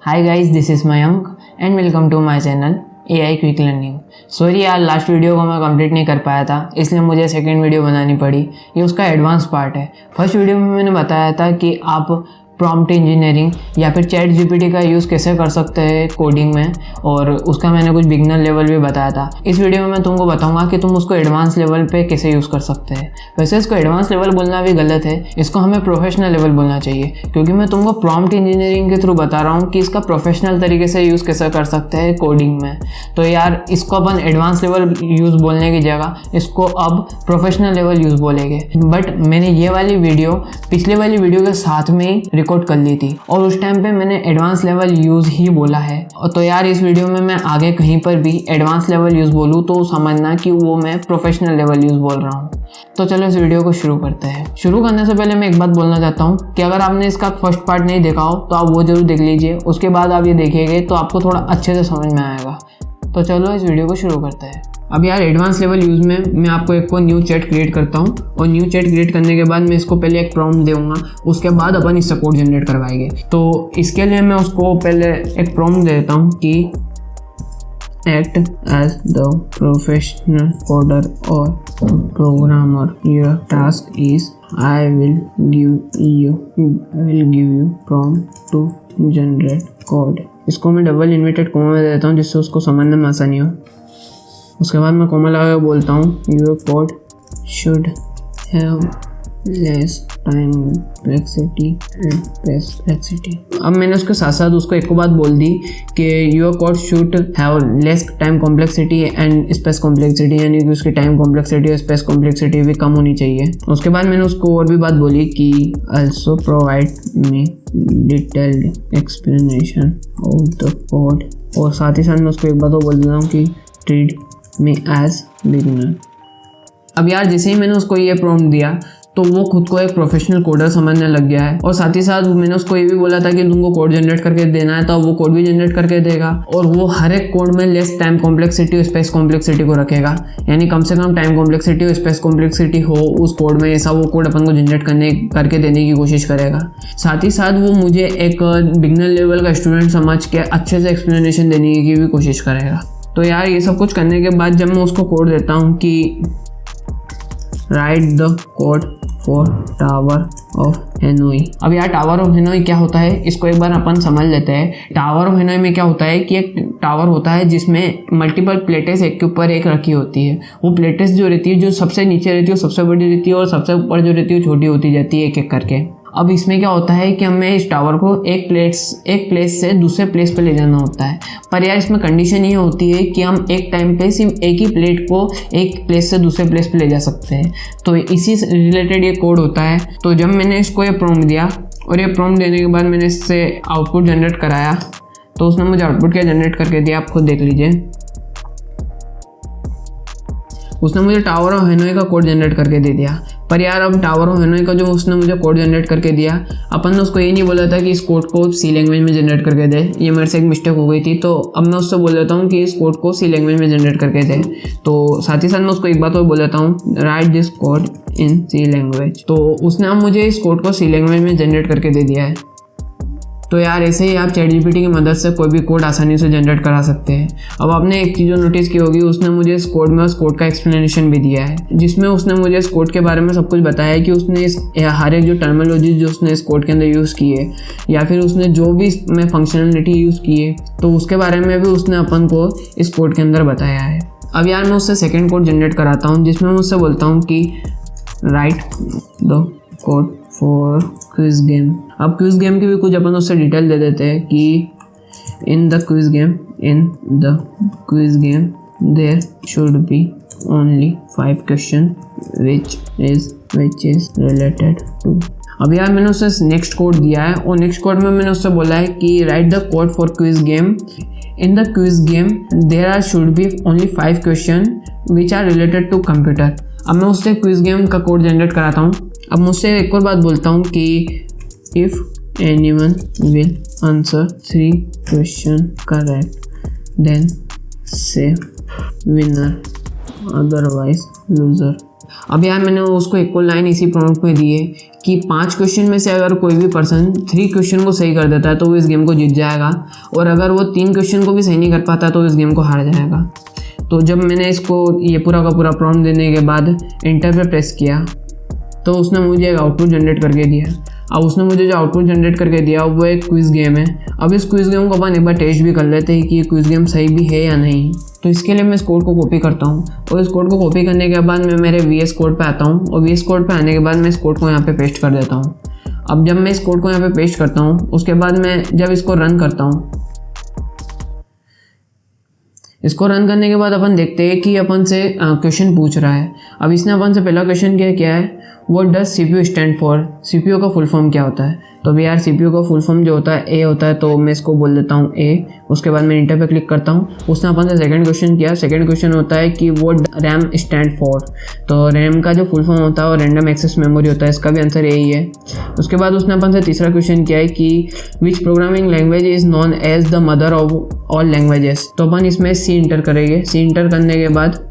Hi guys, this is Mayank and welcome to my channel AI quick learning. Sorry यार, last video को मैं complete नहीं कर पाया था, इसलिए मुझे सेकंड वीडियो बनानी पड़ी। ये उसका एडवांस पार्ट है। फर्स्ट वीडियो में मैंने बताया था कि आप प्रॉम्प्ट इंजीनियरिंग या फिर चैट जीपीटी का यूज़ कैसे कर सकते हैं कोडिंग में, और उसका मैंने कुछ बिगनर लेवल भी बताया था। इस वीडियो में मैं तुमको बताऊंगा कि तुम उसको एडवांस लेवल पे कैसे यूज़ कर सकते हैं। वैसे इसको एडवांस लेवल बोलना भी गलत है, इसको हमें प्रोफेशनल लेवल बोलना चाहिए, क्योंकि मैं तुमको प्रॉम्प्ट इंजीनियरिंग के थ्रू बता रहा हूँ कि इसका प्रोफेशनल तरीके से यूज़ कैसे कर सकते हैं कोडिंग में। तो यार, इसको अपन एडवांस लेवल यूज़ बोलने की जगह इसको अब प्रोफेशनल लेवल यूज़ बोलेंगे। बट मैंने ये वाली वीडियो पिछले वाली वीडियो के साथ में ही रिकॉर्ड कर ली थी, और उस टाइम पे मैंने एडवांस लेवल यूज़ ही बोला है। तो यार, इस वीडियो में मैं आगे कहीं पर भी एडवांस लेवल यूज़ बोलूँ तो समझना कि वो मैं प्रोफेशनल लेवल यूज़ बोल रहा हूँ। तो चलो इस वीडियो को शुरू करते हैं। शुरू करने से पहले मैं एक बात बोलना चाहता हूँ कि अगर आपने इसका फर्स्ट पार्ट नहीं देखा हो तो आप वो जरूर देख लीजिए, उसके बाद आप ये देखिएगा तो आपको थोड़ा अच्छे से समझ में आएगा। तो चलो इस वीडियो को शुरू करते हैं। अब यार, एडवांस लेवल यूज़ में मैं आपको एक न्यू चैट क्रिएट करता हूँ, और न्यू चैट क्रिएट करने के बाद मैं इसको पहले एक प्रॉम्प्ट दूंगा, उसके बाद अपन इससे कोड जनरेट करवाएंगे। तो इसके लिए मैं उसको पहले एक प्रॉम्प्ट देता हूँ कि act as the professional coder और programmer, your task is I will give you prompt to generate code. इसको मैं डबल इन्वर्टेड कोमा में देता हूँ जिससे उसको समझने में आसानी हो। उसके बाद मैं कोमा लगा के बोलता हूँ your code should have less time complexity and space complexity. अब मैंने उसके साथ साथ उसको एक बात बोल दी कि your code should have less time complexity and space complexity, यानी कि उसकी टाइम कॉम्प्लेक्सिटी और स्पेस कॉम्प्लेक्सिटी भी कम होनी चाहिए। उसके बाद मैंने उसको और भी बात बोली कि also provide me detailed explanation of the code, और साथ ही साथ मैं उसको एक बात और बोल देता हूँ कि ट्रीट मी एज बिगिनर। अब यार, जैसे ही मैंने उसको ये प्रॉम्प्ट दिया तो वो खुद को एक प्रोफेशनल कोडर समझने लग गया है, और साथ ही साथ मैंने उसको ये भी बोला था कि तुमको कोड जनरेट करके देना है, तो वो कोड भी जनरेट करके देगा, और वो हर एक कोड में लेस टाइम कॉम्प्लेक्सिटी और स्पेस कॉम्प्लेक्सिटी को रखेगा, यानी कम से कम टाइम कॉम्प्लेक्सिटी और स्पेस कॉम्प्लेक्सिटी हो उस कोड में, ऐसा वो कोड अपन को जनरेट करके देने की कोशिश करेगा। साथ ही साथ वो मुझे एक बिगिनर लेवल का स्टूडेंट समझ के अच्छे से एक्सप्लेनेशन देने की भी कोशिश करेगा। तो यार, ये सब कुछ करने के बाद जब मैं उसको कोड देता हूँ कि write the code for tower of Hanoi. अब यार, टावर ऑफ हेनोई क्या होता है, इसको एक बार अपन समझ लेते हैं। टावर ऑफ हेनोई में क्या होता है कि एक टावर होता है जिसमें मल्टीपल प्लेटेस एक के ऊपर एक रखी होती है। वो प्लेटेस जो रहती है, जो सबसे नीचे रहती है वो सबसे बड़ी रहती है, और सबसे ऊपर जो रहती है वो छोटी होती जाती है एक एक करके। अब इसमें क्या होता है कि हमें इस टावर को एक प्लेस से दूसरे प्लेस पे ले जाना होता है। पर यार, इसमें कंडीशन ये होती है कि हम एक टाइम पे सिर्फ एक ही प्लेट को एक प्लेस से दूसरे प्लेस पे ले जा सकते हैं। तो इसी से रिलेटेड ये कोड होता है। तो जब मैंने इसको ये प्रॉम्प्ट दिया, और ये प्रॉम्प्ट देने के बाद मैंने इससे आउटपुट जनरेट कराया, तो उसने मुझे आउटपुट क्या जनरेट करके दिया, आप खुद देख लीजिए। उसने मुझे टावर ऑफ हेनोई का कोड जनरेट करके दे दिया। पर यार, अब टावर ऑफ हेनोई का जो उसने मुझे कोड जनरेट करके दिया, अपन ने उसको ये नहीं बोला था कि इस कोड को सी लैंग्वेज में जनरेट करके दे। ये मेरे से एक मिस्टेक हो गई थी, तो अब मैं उससे बोल देता हूँ कि इस कोड को सी लैंग्वेज में जनरेट करके दे। तो साथ ही साथ मैं उसको एक बात और बोल देता हूँ, write this code in C language. तो उसने अब मुझे इस कोड को सी लैंग्वेज में जनरेट करके दे दिया है। तो यार, ऐसे ही आप चैट जीपीटी की मदद से कोई भी कोड आसानी से जनरेट करा सकते हैं। अब आपने एक चीज़ जो नोटिस की होगी, उसने मुझे इस कोड में उस कोड का एक्सप्लेनेशन भी दिया है, जिसमें उसने मुझे इस कोड के बारे में सब कुछ बताया है कि उसने इस हर एक जो टर्मिनोलॉजी जो उसने इस कोड के अंदर यूज़ की है, या फिर उसने जो भी इसमें फंक्शनलिटी यूज़ की है, तो उसके बारे में भी उसने अपन को इस कोड के अंदर बताया है। अब यार, मैं उससे सेकेंड कोड जनरेट कराता हूँ, जिसमें मैं उससे बोलता हूँ कि write the code for quiz game. अब क्विज गेम की भी कुछ अपन उससे डिटेल दे देते हैं कि in the quiz game there should be only 5 question which is related to. अब यार, मैंने उससे नेक्स्ट कोड दिया है, और नेक्स्ट कोड में मैंने उससे बोला है कि write the code for quiz game. In the quiz game there should be only 5 question which are related to computer. अब मैं उससे क्विज गेम का कोड जनरेट कराता हूँ। अब मुझसे एक और बात बोलता हूँ कि if anyone will answer 3 question correct then say winner, otherwise loser. अब यार मैंने उसको एक और लाइन इसी प्रॉम्प्ट में दी है कि 5 क्वेश्चन में से अगर कोई भी पर्सन 3 क्वेश्चन को सही कर देता है तो वो इस गेम को जीत जाएगा, और अगर वो 3 क्वेश्चन को भी सही नहीं कर पाता तो इस गेम को हार जाएगा। तो जब मैंने इसको ये पूरा का पूरा प्रॉम्प्ट देने के बाद इंटर पे प्रेस किया तो उसने मुझे एक आउटपुट जनरेट करके दिया। अब उसने मुझे जो आउटपुट जनरेट करके दिया वो एक क्विज़ गेम है। अब इस क्विज़ गेम को अपन एक बार टेस्ट भी कर लेते हैं कि ये क्विज़ गेम सही भी है या नहीं। तो इसके लिए मैं इस कोड को कॉपी करता हूँ, और इस कोड को कॉपी करने के बाद मैं मेरे VS कोड पे आता हूँ, और VS कोड पे आने के बाद मैं इस कोड को यहाँ पे पेस्ट कर देता हूँ। अब जब मैं इस कोड को यहाँ पे पेस्ट करता हूँ उसके बाद मैं जब इसको रन करता हूँ, इसको रन करने के बाद अपन देखते हैं कि अपन से क्वेश्चन पूछ रहा है। अब इसने अपन से पहला क्वेश्चन क्या है, what does CPU stand for, CPU का फुल फॉर्म क्या होता है। तो अभी यार CPU का फुल फॉर्म जो होता है A होता है, तो मैं इसको बोल देता हूँ A। उसके बाद मैं इंटर पे क्लिक करता हूँ। उसने अपन से सेकंड क्वेश्चन किया। सेकंड क्वेश्चन होता है कि व्हाट रैम स्टैंड फॉर, तो रैम का जो फुल फॉर्म होता है वो रैंडम एक्सेस मेमोरी होता है, इसका भी आंसर यही है। उसके बाद उसने अपन से तीसरा क्वेश्चन किया है कि which programming language is known as the mother of all languages, तो अपन इसमें C इंटर करेंगे। C इंटर करने के बाद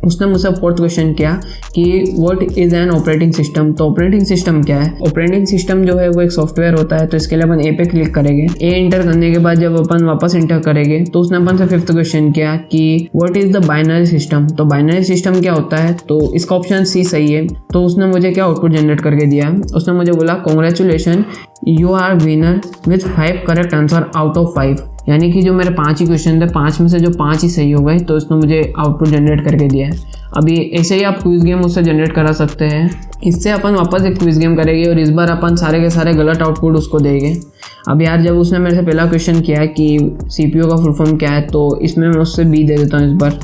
उसने मुझसे फोर्थ क्वेश्चन किया कि what is an operating system, तो ऑपरेटिंग सिस्टम क्या है। ऑपरेटिंग सिस्टम जो है वो एक सॉफ्टवेयर होता है, तो इसके लिए अपन A पे क्लिक करेंगे। A इंटर करने के बाद जब अपन वापस इंटर करेंगे तो उसने अपन से फिफ्थ क्वेश्चन किया कि what is the binary system, तो बाइनरी सिस्टम क्या होता है, तो इसका ऑप्शन C सही है। तो उसने मुझे क्या आउटपुट जनरेट करके दिया, उसने मुझे बोला congratulation you are winner with 5 correct answer out of 5, यानी कि जो मेरे 5 ही क्वेश्चन थे 5 में से जो 5 ही सही हो गए, तो उसने मुझे आउटपुट जनरेट करके दिया है। अभी ऐसे ही आप क्विज़ गेम उससे जनरेट करा सकते हैं। इससे अपन वापस एक क्विज़ गेम करेंगे और इस बार अपन सारे के सारे गलत आउटपुट उसको देंगे। अब यार जब उसने मेरे से पहला क्वेश्चन किया है कि CPU का फुल फॉर्म क्या है, तो इसमें मैं उससे B दे देता हूँ इस बार।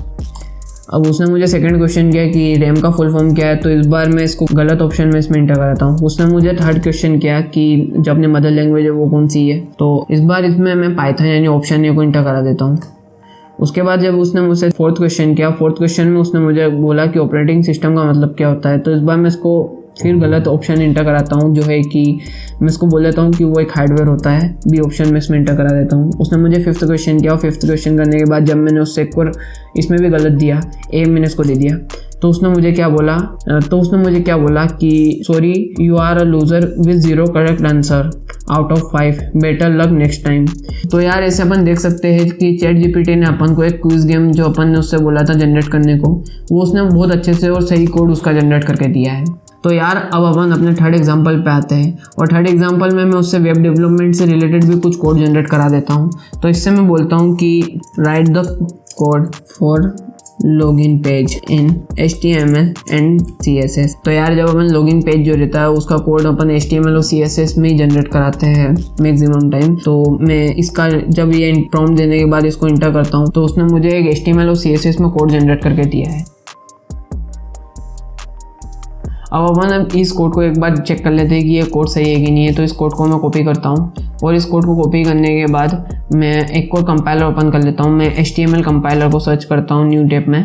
अब उसने मुझे सेकंड क्वेश्चन किया कि रैम का फुल फॉर्म क्या है, तो इस बार मैं इसको गलत ऑप्शन में इसमें इंटर कराता हूँ। उसने मुझे थर्ड क्वेश्चन किया कि जो अपने मदर लैंग्वेज है वो कौन सी है, तो इस बार इसमें मैं पाइथन यानी ऑप्शन ए को इंटर करा देता हूँ। उसके बाद जब उसने मुझसे फोर्थ क्वेश्चन किया, फोर्थ क्वेश्चन में उसने मुझे बोला कि ऑपरेटिंग सिस्टम का मतलब क्या होता है, तो इस बार मैं इसको फिर गलत ऑप्शन इंटर कराता हूँ, जो है कि मैं इसको बोल देता हूँ कि वो एक हार्डवेयर होता है। B ऑप्शन में इसमें इंटर करा देता हूँ। उसने मुझे फिफ्थ क्वेश्चन किया, और फिफ्थ क्वेश्चन करने के बाद जब मैंने उससे एक और इसमें भी गलत दिया, A मैंने इसको दे दिया, तो उसने मुझे क्या बोला कि sorry you are a loser with 0 correct answer out of 5, better luck next time. तो यार ऐसे अपन देख सकते हैं कि ChatGPT ने अपन को एक क्विज गेम जो अपन ने उससे बोला था जनरेट करने को, वो उसने बहुत अच्छे से और सही कोड उसका जनरेट करके दिया है। तो यार अब अपन अपने थर्ड एग्जांपल पे आते हैं, और थर्ड एग्जांपल में मैं उससे वेब डेवलपमेंट से रिलेटेड भी कुछ कोड जनरेट करा देता हूँ। तो इससे मैं बोलता हूँ कि write the code for login page in HTML and CSS। तो यार जब अपन लॉगिन पेज जो रहता है उसका कोड अपन HTML और CSS में ही जनरेट कराते हैं मैक्सिमम टाइम। तो मैं इसका जब ये प्रॉम्प्ट देने के बाद इसको इंटर करता हूँ तो उसने मुझे एक HTML और CSS में कोड जनरेट करके दिया है। अब अपन इस कोड को एक बार चेक कर लेते हैं कि ये कोड सही है कि नहीं है। तो इस कोड को मैं कॉपी करता हूँ, और इस कोड को कॉपी करने के बाद मैं एक और कंपाइलर ओपन कर लेता हूँ। मैं HTML कंपाइलर को सर्च करता हूँ न्यू टैब में।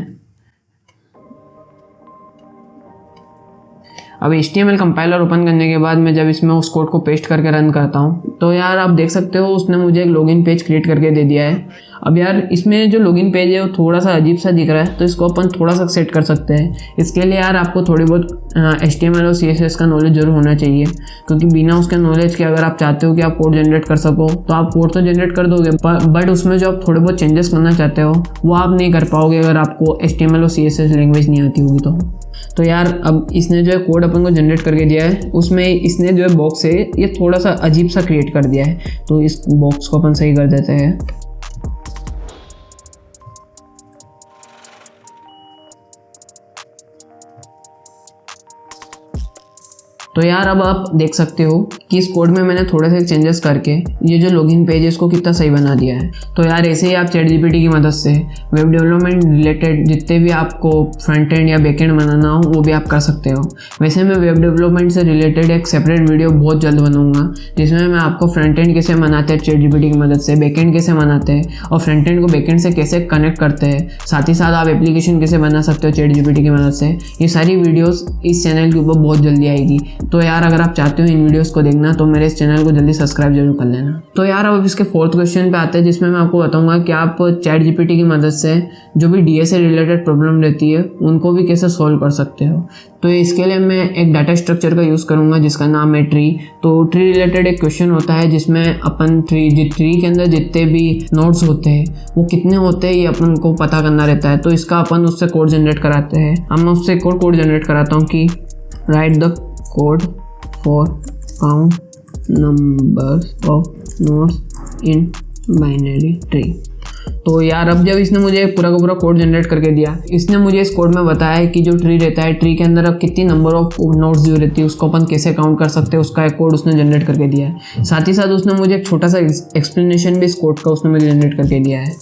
अब HTML कंपाइलर ओपन करने के बाद मैं जब इसमें उस कोड को पेस्ट करके रन करता हूँ तो यार आप देख सकते हो उसने मुझे एक लॉगिन पेज क्रिएट करके दे दिया है। अब यार इसमें जो लॉगिन पेज है वो थोड़ा सा अजीब सा दिख रहा है, तो इसको अपन थोड़ा सा सेट कर सकते हैं। इसके लिए यार आपको थोड़ी बहुत HTML और CSS का नॉलेज जरूर होना चाहिए, क्योंकि बिना उसके नॉलेज के अगर आप चाहते हो कि आप कोड जनरेट कर सको तो आप कोड तो जनरेट कर दोगे, बट उसमें जो आप थोड़े बहुत चेंजेस करना चाहते हो वो आप नहीं कर पाओगे अगर आपको HTML और CSS लैंग्वेज नहीं आती होगी। तो यार अब इसने जो है कोड अपन को जनरेट करके दिया है, उसमें इसने जो है बॉक्स है ये थोड़ा सा अजीब सा क्रिएट कर दिया है। तो इस बॉक्स को अपन सही कर देते हैं। तो यार अब आप देख सकते हो कि इस कोड में मैंने थोड़े से चेंजेस करके ये जो लॉगिन पेज है इसको कितना सही बना दिया है। तो यार ऐसे ही आप ChatGPT की मदद से वेब डेवलपमेंट रिलेटेड जितने भी आपको फ्रंट एंड या बैक एंड बनाना हो वो भी आप कर सकते हो। वैसे मैं वेब डेवलपमेंट से रिलेटेड एक सेपरेट वीडियो बहुत जल्द बनाऊंगा जिसमें मैं आपको फ्रंट एंड कैसे बनाते हैं ChatGPT की मदद से, बैक एंड कैसे बनाते हैं और फ्रंट एंड को बैक एंड से कैसे कनेक्ट करते हैं, साथ ही साथ आप एप्लीकेशन कैसे बना सकते हो ChatGPT की मदद से। ये सारी वीडियोज़ इस चैनल के ऊपर बहुत जल्दी आएगी। तो यार अगर आप चाहते हो इन वीडियोस को देखना तो मेरे इस चैनल को जल्दी सब्सक्राइब जरूर कर लेना। तो यार अब इसके 4th क्वेश्चन पे आते हैं, जिसमें मैं आपको बताऊंगा कि आप चैट जीपीटी की मदद से जो भी डीए से रिलेटेड प्रॉब्लम रहती है उनको भी कैसे सॉल्व कर सकते हो। तो इसके लिए मैं एक डाटा स्ट्रक्चर का यूज़ करूँगा जिसका नाम है ट्री। तो ट्री रिलेटेड एक क्वेश्चन होता है जिसमें अपन ट्री के अंदर जितने भी नोड्स होते हैं वो कितने होते हैं ये अपन को पता करना रहता है। तो इसका अपन उससे कोड जनरेट कराते हैं। अब मैं उससे एक और कोड जनरेट कराता हूँ कि write the code for count numbers of nodes in binary tree. तो यार अब जब इसने मुझे पूरा का पूरा कोड जनरेट करके दिया, इसने मुझे इस कोड में बताया कि जो ट्री रहता है, ट्री के अंदर अब कितनी नंबर ऑफ नोड्स जो रहती है उसको अपन कैसे काउंट कर सकते हैं, उसका एक कोड उसने जनरेट करके दिया है। साथ ही साथ उसने मुझे एक छोटा सा एक्सप्लेनेशन भी इस कोड का उसने मुझे जनरेट करके दिया है।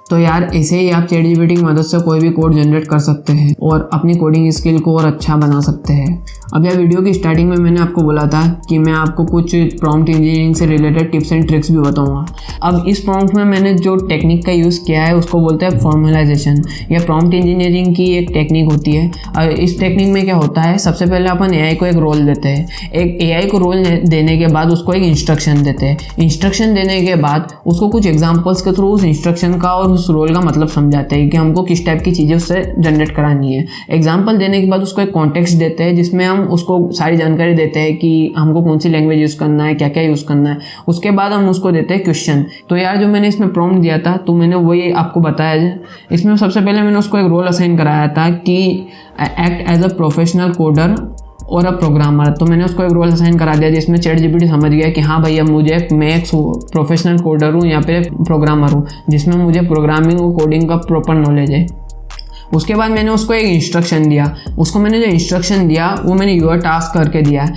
तो यार ऐसे ही आप चैट जीपीटी की मदद से कोई भी कोड जनरेट कर सकते हैं और अपनी कोडिंग स्किल को और अच्छा बना सकते हैं। अब यार वीडियो की स्टार्टिंग में मैंने आपको बोला था कि मैं आपको कुछ प्रॉम्प्ट इंजीनियरिंग से रिलेटेड टिप्स एंड ट्रिक्स भी बताऊंगा। अब इस प्रॉम्प्ट में मैंने जो टेक्निक का यूज़ किया है उसको बोलते हैं फॉर्मलाइजेशन। यह प्रॉम्प्ट इंजीनियरिंग की एक टेक्निक होती है। और इस टेक्निक में क्या होता है, सबसे पहले अपन एआई को एक रोल देते हैं। एक एआई को रोल देने के बाद उसको एक इंस्ट्रक्शन देते हैं। इंस्ट्रक्शन देने के बाद उसको कुछ एग्जाम्पल्स के थ्रू उस इंस्ट्रक्शन का और उस रोल का मतलब समझाते हैं कि हमको किस टाइप की चीज़ें उससे जनरेट करानी है। एग्जाम्पल देने के बाद उसको एक कॉन्टेक्स्ट देते हैं जिसमें हम उसको सारी जानकारी देते हैं कि हमको कौन सी लैंग्वेज यूज़ करना है, क्या क्या यूज़ करना है। उसके बाद हम उसको देते हैं क्वेश्चन। तो यार जो मैंने इसमें प्रॉम्प्ट दिया था तो मैंने वही आपको बताया। इसमें सबसे पहले मैंने उसको एक रोल असाइन कराया था कि act as a professional coder और अ प्रोग्रामर। तो मैंने उसको एक रोल असाइन करा दिया जिसमें चैट जीपीटी समझ गया कि हाँ भाई अब मैं एक प्रोफेशनल कोडर हूँ या फिर प्रोग्रामर हूँ, जिसमें मुझे प्रोग्रामिंग और कोडिंग का प्रॉपर नॉलेज है। उसके बाद मैंने उसको एक इंस्ट्रक्शन दिया। उसको मैंने जो इंस्ट्रक्शन दिया वो मैंने यूर टास्क करके दिया।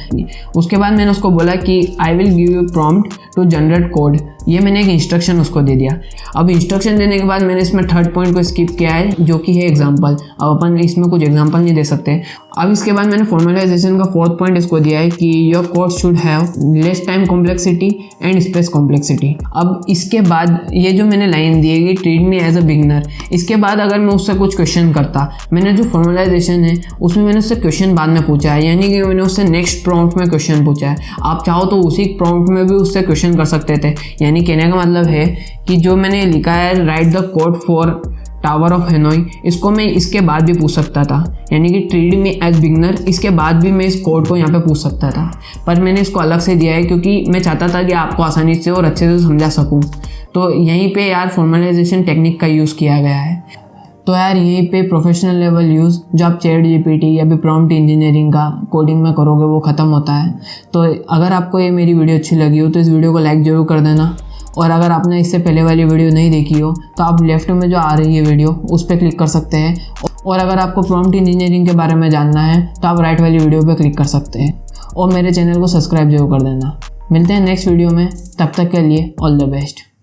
उसके बाद मैंने उसको बोला कि I will give you prompt to generate code. ये मैंने एक इंस्ट्रक्शन उसको दे दिया। अब इंस्ट्रक्शन देने के बाद मैंने इसमें 3rd पॉइंट को स्किप किया है जो कि है एग्जाम्पल। अब अपन इसमें कुछ एग्जाम्पल नहीं दे सकते। अब इसके बाद मैंने फॉर्मलाइजेशन का 4th पॉइंट इसको दिया है कि your code should have less time complexity and space complexity. अब इसके बाद ये जो मैंने लाइन दी है कि treat me as a beginner, इसके बाद अगर मैं उससे कुछ क्वेश्चन करता, मैंने जो फॉर्मलाइजेशन है उसमें मैंने उससे क्वेश्चन बाद में पूछा है, यानी कि मैंने उससे नेक्स्ट प्रॉम्प्ट में क्वेश्चन पूछा है। आप चाहो तो उसी प्रॉम्प्ट में भी उससे क्वेश्चन कर सकते थे। यानी कहने का मतलब है कि जो मैंने लिखा है right the code for tower of Hanoi, इसको मैं इसके बाद भी पूछ सकता था। यानी कि ट्रीट मी एज बिगनर, इसके बाद भी मैं इस कोड को यहाँ पे पूछ सकता था, पर मैंने इसको अलग से दिया है क्योंकि मैं चाहता था कि आपको आसानी से और अच्छे से समझा सकूँ। तो यहीं पे यार फॉर्मलाइजेशन टेक्निक का यूज़ किया गया है। तो यार यहीं पे प्रोफेशनल लेवल यूज़ जो आप चैट जीपीटी या भी प्रॉम्प्ट इंजीनियरिंग का कोडिंग में करोगे वो ख़त्म होता है। तो अगर आपको ये मेरी वीडियो अच्छी लगी हो तो इस वीडियो को लाइक ज़रूर कर देना। और अगर आपने इससे पहले वाली वीडियो नहीं देखी हो तो आप लेफ्ट में जो आ रही है वीडियो उस पर क्लिक कर सकते हैं। और अगर आपको प्रॉम्प्ट इंजीनियरिंग के बारे में जानना है तो आप राइट वाली वीडियो पर क्लिक कर सकते हैं। और मेरे चैनल को सब्सक्राइब जरूर कर देना। मिलते हैं नेक्स्ट वीडियो में, तब तक के लिए ऑल द बेस्ट।